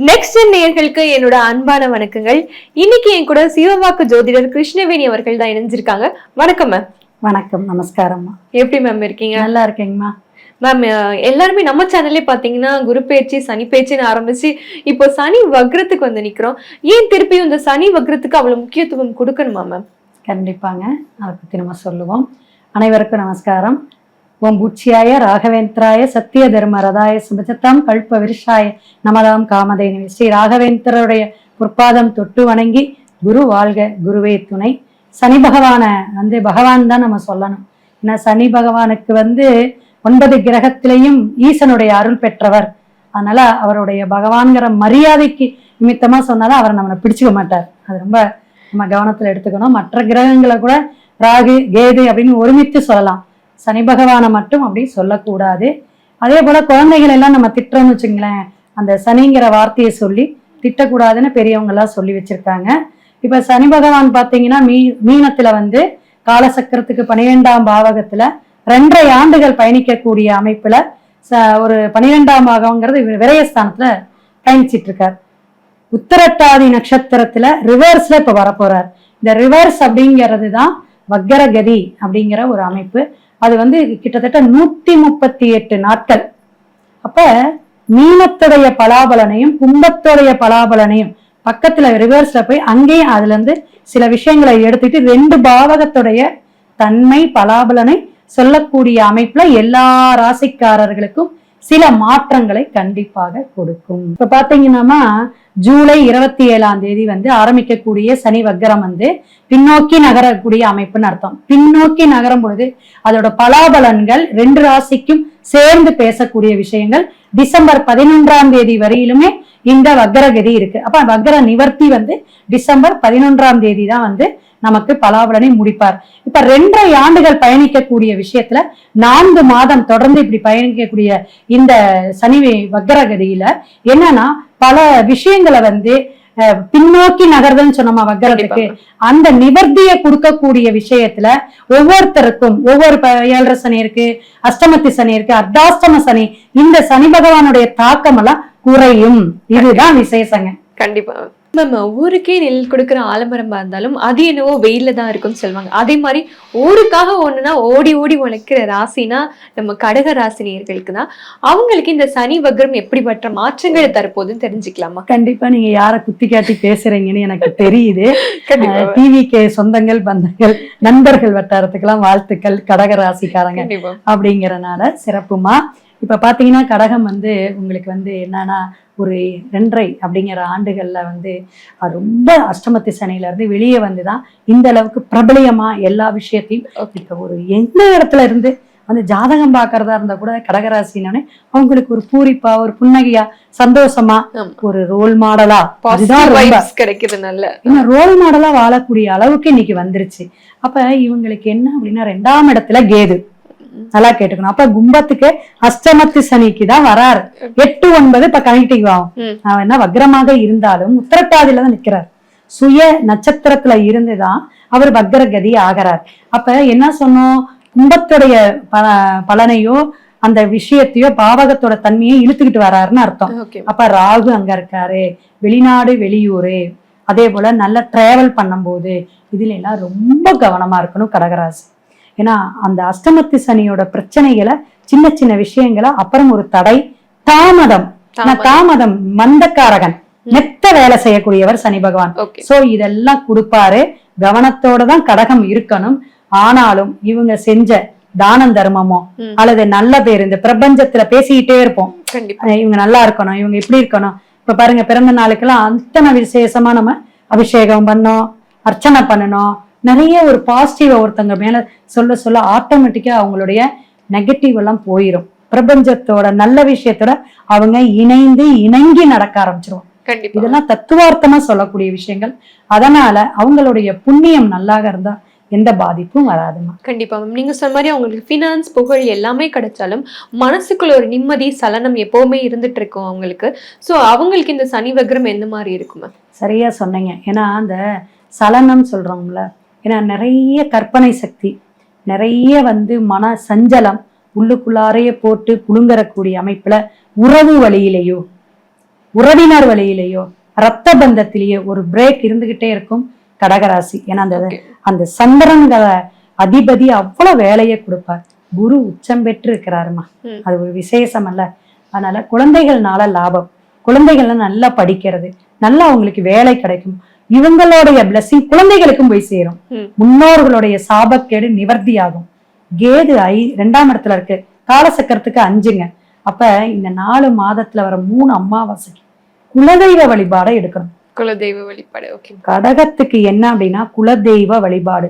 Next நேயர்களுக்கு என்னோட அன்பான வணக்கங்கள். இன்னைக்கு என் கூட சிவவாக்கு ஜோதிடர் கிருஷ்ணவேணி அவர்கள் தான் இணைஞ்சிருக்காங்க. வணக்கம் மேம். வணக்கம், நமஸ்காரம்மா. எப்படி மேம் இருக்கீங்க? நல்லா இருக்கேங்கம்மா. மேம், எல்லாருமே நம்ம சேனல்லே பாத்தீங்கன்னா குரு பேச்சு சனி பேச்சுன்னு ஆரம்பிச்சு இப்போ சனி வக்ரத்துக்கு வந்து நிக்கிறோம். ஏன் திருப்பியும் இந்த சனி வக்ரத்துக்கு அவ்வளவு முக்கியத்துவம் கொடுக்கணுமா மேம்? கண்டிப்பாங்க, அதை பத்தி நம்ம சொல்லுவோம். அனைவருக்கும் நமஸ்காரம். ஓம் பூச்சியாய ராகவேந்திராய சத்திய தர்ம ரதாய சுபஜத்தாம் கல்ப விருஷாய நமதாம் காமதேனி. ஸ்ரீ ராகவேந்திரருடைய பொற்பாதம் தொட்டு வணங்கி குரு வாழ்க, குருவே துணை. சனி பகவானை பகவான் தான் நம்ம சொல்லணும். ஏன்னா சனி பகவானுக்கு 9 கிரகத்திலையும் ஈசனுடைய அருள் பெற்றவர். அதனால அவருடைய பகவான்கிற மரியாதைக்கு நிமித்தமா சொன்னாலும் அவரை நம்மளை பிடிச்சுக்க மாட்டார். அது ரொம்ப நம்ம கவனத்துல எடுத்துக்கணும். மற்ற கிரகங்களை கூட ராகு கேது அப்படின்னு ஒருமித்து சொல்லலாம், சனி பகவானை மட்டும் அப்படி சொல்லக்கூடாது. அதே போல குழந்தைகள் எல்லாம் நம்ம திட்டுறோம்னு வச்சுங்களேன், அந்த சனிங்கிற வார்த்தையை சொல்லி திட்டக்கூடாதுன்னு பெரியவங்க எல்லாம் சொல்லி வச்சிருக்காங்க. இப்ப சனி பகவான் பாத்தீங்கன்னா மீனத்துல காலசக்கரத்துக்கு 12ஆம் பாவகத்துல 2.5 ஆண்டுகள் பயணிக்கக்கூடிய அமைப்புல ஒரு 12ஆம் பாகம்ங்கிறது விரயஸ்தானத்துல பயணிச்சிட்டு இருக்கார். உத்திரட்டாதி நட்சத்திரத்துல ரிவர்ஸ்ல இப்ப வரப்போறார். இந்த ரிவர்ஸ் அப்படிங்கிறது தான் வக்கரகதி அப்படிங்கிற ஒரு அமைப்பு. அது கிட்டத்தட்ட 138 நாட்கள். அப்ப மீனத்துடைய பலாபலனையும் கும்பத்துடைய பலாபலனையும் பக்கத்துல ரிவர்ஸ்ல போய் அங்கேயும் அதுல சில விஷயங்களை எடுத்துட்டு 2 பாவகத்துடைய தன்மை பலாபலனை சொல்லக்கூடிய அமைப்புல எல்லா ராசிக்காரர்களுக்கும் சில மாற்றங்களை கண்டிப்பாக கொடுக்கும். இப்ப பாத்தீங்கன்னா ஜூலை 27ஆம் தேதி ஆரம்பிக்கக்கூடிய சனி வக்கரம் பின்னோக்கி நகரக்கூடிய அமைப்புன்னு அர்த்தம். பின்னோக்கி நகரும் பொழுது அதோட பலாபலன்கள் 2 ராசிக்கும் சேர்ந்து பேசக்கூடிய விஷயங்கள். டிசம்பர் 11ஆம் தேதி வரையிலுமே இந்த வக்கரகதி இருக்கு. அப்ப வக்கர நிவர்த்தி டிசம்பர் 11ஆம் தேதி தான் நமக்கு பலாபலனை முடிப்பார். இப்ப 2.5 ஆண்டுகள் பயணிக்கக்கூடிய விஷயத்துல 4 மாதம் தொடர்ந்து இப்படி பயணிக்கக்கூடிய இந்த சனி வக்கரகதியில என்னன்னா பல விஷயங்களை பின்னோக்கி நகர்தல்னு சொன்னோமா வக்கரத்துக்கு, அந்த நிவர்த்தியை கொடுக்கக்கூடிய விஷயத்துல ஒவ்வொருத்தருக்கும் ஒவ்வொரு 7.5 சனி இருக்கு, அஷ்டமத்தி சனி இருக்கு, அர்த்தாஷ்டம சனி, இந்த சனி பகவானுடைய தாக்கம் எல்லாம் குறையும். இதுதான் விசேஷங்க. கண்டிப்பா மேம். ஊருக்கே நெல் கொடுக்குற ஆலமரமா இருந்தாலும் அது என்னவோ வெயில தான் இருக்கும்னு சொல்லுவாங்க. அதே மாதிரி ஊருக்காக ஒண்ணுனா ஓடி ஓடி உழைக்கிற ராசினா நம்ம கடக ராசினியர்களுக்கு தான். அவங்களுக்கு இந்த சனி வக்ரம் எப்படிப்பட்ட மாற்றங்களை தரப்போகுதுன்னு தெரிஞ்சுக்கலாமா? கண்டிப்பா. நீங்க யார குத்தி காட்டி பேசுறீங்கன்னு எனக்கு தெரியுது. டிவிக்கு சொந்தங்கள் பந்தங்கள் நண்பர்கள் வட்டாரத்துக்கெல்லாம் வாழ்த்துக்கள் கடக ராசிக்காரங்க அப்படிங்கறனால சிறப்புமா. இப்ப பாத்தீங்கன்னா கடகம் உங்களுக்கு என்னன்னா ஒரு 2.5 அப்படிங்கிற ஆண்டுகள்ல ரொம்ப அஷ்டமத்தி சனியில இருந்து வெளியே வந்துதான் இந்த அளவுக்கு பிரபலியமா எல்லா விஷயத்தையும் இப்ப ஒரு எந்த இடத்துல இருந்து ஜாதகம் பாக்குறதா இருந்தா கூட கடகராசினே அவங்களுக்கு ஒரு பூரிப்பா, ஒரு புன்னகையா, சந்தோஷமா, ஒரு ரோல் மாடலா கிடைக்குது. நல்ல ரோல் மாடலா வாழக்கூடிய அளவுக்கு இன்னைக்கு வந்துருச்சு. அப்ப இவங்களுக்கு என்ன அப்படின்னா 2ஆம் இடத்துல கேது. நல்லா கேட்டுக்கணும். அப்ப கும்பத்துக்கு அஷ்டமத்து சனிக்கு தான் வராரு. 8, 9 இப்ப கனெக்டிவ் ஆகும். என்ன வக்ரமாக இருந்தாலும் உத்திரட்டாதியில தான் நிக்கிறார். சுய நட்சத்திரத்துல இருந்துதான் அவர் வக்ரகதி ஆகிறார். அப்ப என்ன சொன்னோம், கும்பத்துடைய பலனையோ அந்த விஷயத்தையோ பாவகத்தோட தன்மையை இழுத்துக்கிட்டு வராருன்னு அர்த்தம். அப்ப ராகு அங்க இருக்காரு, வெளிநாடு வெளியூரு, அதே போல நல்ல டிராவல் பண்ணும் போது இதுல எல்லாம் ரொம்ப கவனமா இருக்கணும் கடகராசி. ஏன்னா அந்த அஷ்டமத்தி சனியோட பிரச்சனைகளை சின்ன சின்ன விஷயங்களை அப்புறம் ஒரு தடை தாமதம் மந்தக்காரகன், மெத்த வேலை செய்யக்கூடியவர் சனி பகவான். சோ இதெல்லாம் கொடுப்பாரு. கவனத்தோட தான் கடகம் இருக்கணும். ஆனாலும் இவங்க செஞ்ச தானம் தர்மமோ அல்லது நல்ல பேர் இந்த பிரபஞ்சத்துல பேசிக்கிட்டே இருப்போம், இவங்க நல்லா இருக்கணும், இவங்க இப்படி இருக்கணும். இப்ப பாருங்க, பிறந்த நாளுக்கெல்லாம் அத்தனை விசேஷமா நம்ம அபிஷேகம் பண்ணோம், அர்ச்சனை பண்ணணும், நிறைய ஒரு பாசிட்டிவ் ஒருத்தங்க மேல சொல்ல சொல்ல ஆட்டோமேட்டிக்கா அவங்களுடைய நெகட்டிவ் எல்லாம் போயிரும். பிரபஞ்சத்தோட நல்ல விஷயத்தோட அவங்க இணங்கி நடக்க ஆரம்பிச்சிருவோம். இதெல்லாம் தத்துவார்த்தமா சொல்லக்கூடிய விஷயங்கள். அதனால அவங்களுடைய புண்ணியம் நல்லாக இருந்தா எந்த பாதிப்பும் வராதுமா. கண்டிப்பா மேம். நீங்க சொன்ன மாதிரி அவங்களுக்கு பினான்ஸ் புகழ் எல்லாமே கிடைச்சாலும் மனசுக்குள்ள ஒரு நிம்மதி சலனம் எப்பவுமே இருந்துட்டு இருக்கும் அவங்களுக்கு. சோ அவங்களுக்கு இந்த சனி வக்ரம் எந்த மாதிரி இருக்குமா? சரியா சொன்னீங்க. ஏன்னா அந்த சலனம் சொல்றோம்ல, ஏன்னா நிறைய கற்பனை சக்தி, நிறைய மன சஞ்சலம் உள்ளுக்குள்ளாரையே போட்டு புழுங்கறக்கூடிய அமைப்புல உறவு வழியிலேயோ உறவினர் வழியிலேயோ ரத்த பந்தத்திலேயோ ஒரு பிரேக் இருந்துகிட்டே இருக்கும் கடகராசி. ஏன்னா அந்த சந்திரன்கிற அதிபதி அவ்வளவு வேலையை கொடுப்பார். குரு உச்சம் பெற்று இருக்கிறாருமா, அது ஒரு விசேஷம் அல்ல. அதனால குழந்தைகள்னால லாபம், குழந்தைகள்லாம் நல்லா படிக்கிறது, நல்லா அவங்களுக்கு வேலை கிடைக்கும், இவங்களுடைய பிளஸிங் குழந்தைகளுக்கும் போய் சேரும், முன்னோர்களுடைய சாபக்கேடு நிவர்த்தி ஆகும். கேது 2ஆம் இடத்துல இருக்கு, காலசக்கரத்துக்கு 5ங்க. அப்ப இந்த 4 மாதத்துல வர 3 அமாவாசைக்கு குலதெய்வ வழிபாடை எடுக்கணும். குலதெய்வ வழிபாடு. கடகத்துக்கு என்ன அப்படின்னா குலதெய்வ வழிபாடு,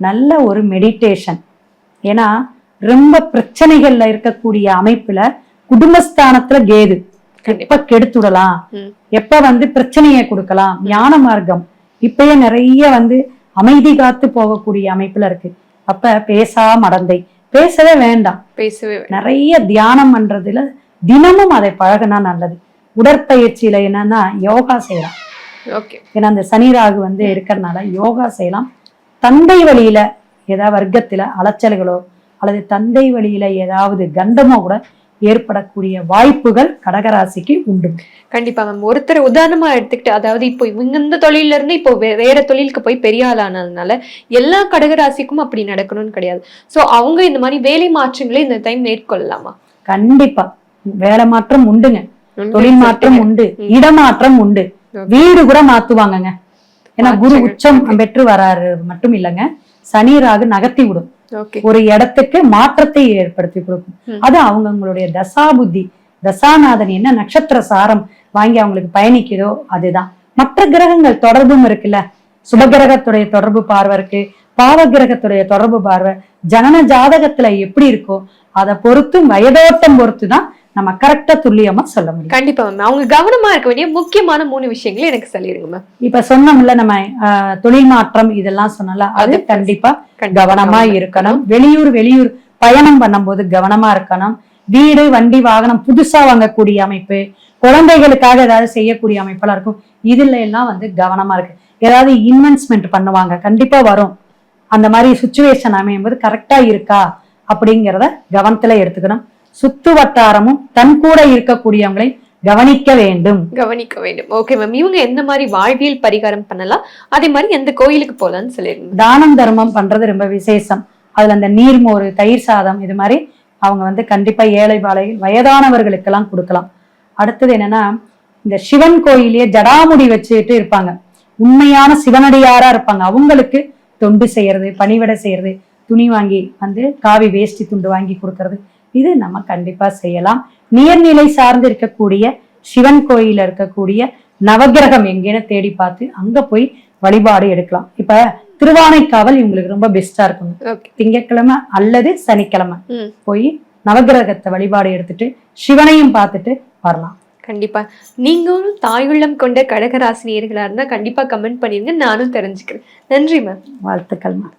நல்ல ஒரு மெடிடேஷன். ஏன்னா ரொம்ப பிரச்சனைகள்ல இருக்கக்கூடிய அமைப்புல குடும்பஸ்தானத்துல கேது எப்ப கெடுத்துடலாம், எப்ப பிரச்சனையை கொடுக்கலாம், ஞான மார்க்கம் இப்பயே நிறைய அமைதி காத்து போகக்கூடிய அமைப்புல இருக்கு. அப்ப பேசா மடந்தை, பேசவே வேண்டாம், நிறைய தியானம் பண்றதுல தினமும் அதை பழகினா நல்லது. உடற்பயிற்சியில என்னன்னா யோகா செய்யலாம். ஏன்னா அந்த சனி ராகு இருக்கிறதுனால யோகா செய்யலாம். தந்தை வழியில ஏதாவது வர்க்கத்துல அலைச்சல்களோ அல்லது தந்தை வழியில ஏதாவது கண்டமோ கூட ஏற்படக்கூடிய வாய்ப்புகள் கடகராசிக்கு உண்டு. கண்டிப்பா மேம். ஒருத்தர் உதாரணமா எடுத்துக்கிட்டு, அதாவது இப்போ இவங்க இந்த தொழில இருந்து இப்போ வேற தொழிலுக்கு போய் பெரிய ஆளானதுனால எல்லா கடகராசிக்கும் அப்படி நடக்கணும்னு கிடையாது. சோ அவங்க இந்த மாதிரி வேலை மாற்றங்களை இந்த டைம் மேற்கொள்ளலாமா? கண்டிப்பா வேலை மாற்றம் உண்டுங்க, தொழில் மாற்றம் உண்டு, இடமாற்றம் உண்டு, வீடு கூட மாத்துவாங்கங்க. ஏன்னா குரு உச்சம் பெற்று வராரு மட்டும் இல்லைங்க, சனி ராகு நகர்த்தி விடும், ஒரு இடத்துக்கு மாற்றத்தை ஏற்படுத்தி கொடுக்கும். அது அவங்களுடைய தசாபுத்தி, தசாநாதன் என்ன நட்சத்திர சாரம் வாங்கி அவங்களுக்கு பயணிக்குதோ அதுதான். மற்ற கிரகங்கள் தொடர்பும் இருக்குல்ல, சுபகிரகத்துடைய தொடர்பு பார்வை இருக்கு, பாவ கிரகத்துடைய தொடர்பு பார்வை, ஜனன ஜாதகத்துல எப்படி இருக்கோ அதை பொறுத்து வயதோட்டம் பொறுத்துதான் நம்ம கரெக்டா துல்லியமா சொல்ல முடியும். கண்டிப்பா மேம். அவங்க கவனமா இருக்க வேண்டிய முக்கியமான 3 விஷயங்களை எனக்கு சொல்லிருங்க மேம். இப்ப சொன்னோம்ல நம்ம தொழில் மாற்றம் இதெல்லாம் சொன்னல, அது கண்டிப்பா கவனமா இருக்கணும். வெளியூர் பயணம் பண்ணும்போது கவனமா இருக்கணும். வீடு வண்டி வாகனம் புதுசா வாங்கக்கூடிய அமைப்பு, குழந்தைகளுக்காக ஏதாவது செய்யக்கூடிய அமைப்பெல்லாம் இருக்கும், இதுல எல்லாம் கவனமா இருக்கு. ஏதாவது இன்வெஸ்ட்மெண்ட் பண்ணுவாங்க, கண்டிப்பா வரும். அந்த மாதிரி சுச்சுவேஷன் அமையும் போது கரெக்டா இருக்கா அப்படிங்கிறத கவனத்துல எடுத்துக்கணும். சுத்து வட்டாரமும் தன் கூட இருக்கக்கூடியவங்களை கவனிக்க வேண்டும். Okay ma'am. இவங்க எந்த மாதிரி வாழ்வியல் பரிகாரம் பண்ணலாம், அதே மாதிரி எந்த கோயிலுக்கு போலாம்னு சொல்லிருங்க. தானம் தர்மம் பண்றது ரொம்ப விசேஷம். அதுல அந்த நீர்மோறு, தயிர் சாதம் இது மாதிரி அவங்க கண்டிப்பா ஏழை பாலை வயதானவர்களுக்கெல்லாம் கொடுக்கலாம். அடுத்தது என்னன்னா, இந்த சிவன் கோயிலே ஜடாமுடி வச்சுட்டு இருப்பாங்க, உண்மையான சிவனடியாரா இருப்பாங்க, அவங்களுக்கு தொண்டு செய்யறது, பணிவிடை செய்யறது, துணி வாங்கி காவி வேஷ்டி துண்டு வாங்கி கொடுக்கறது, இது நம்ம கண்டிப்பா செய்யலாம். நீர்நிலை சார்ந்து இருக்கக்கூடிய சிவன் கோயில இருக்கக்கூடிய நவகிரகம் எங்கேன்னு தேடி பார்த்து அங்க போய் வழிபாடு எடுக்கலாம். இப்ப திருவானைக்காவல் இவங்களுக்கு ரொம்ப பெஸ்டா இருக்கும். திங்கட்கிழமை அல்லது சனிக்கிழமை போய் நவகிரகத்தை வழிபாடு எடுத்துட்டு சிவனையும் பார்த்துட்டு வரலாம். கண்டிப்பா. நீங்களும் தாயுள்ளம் கொண்ட கடகராசினியர்களா இருந்தா கண்டிப்பா கமெண்ட் பண்ணிருங்க, நானும் தெரிஞ்சுக்கிறேன். நன்றி மேம். வாழ்த்துக்கள் மேம்.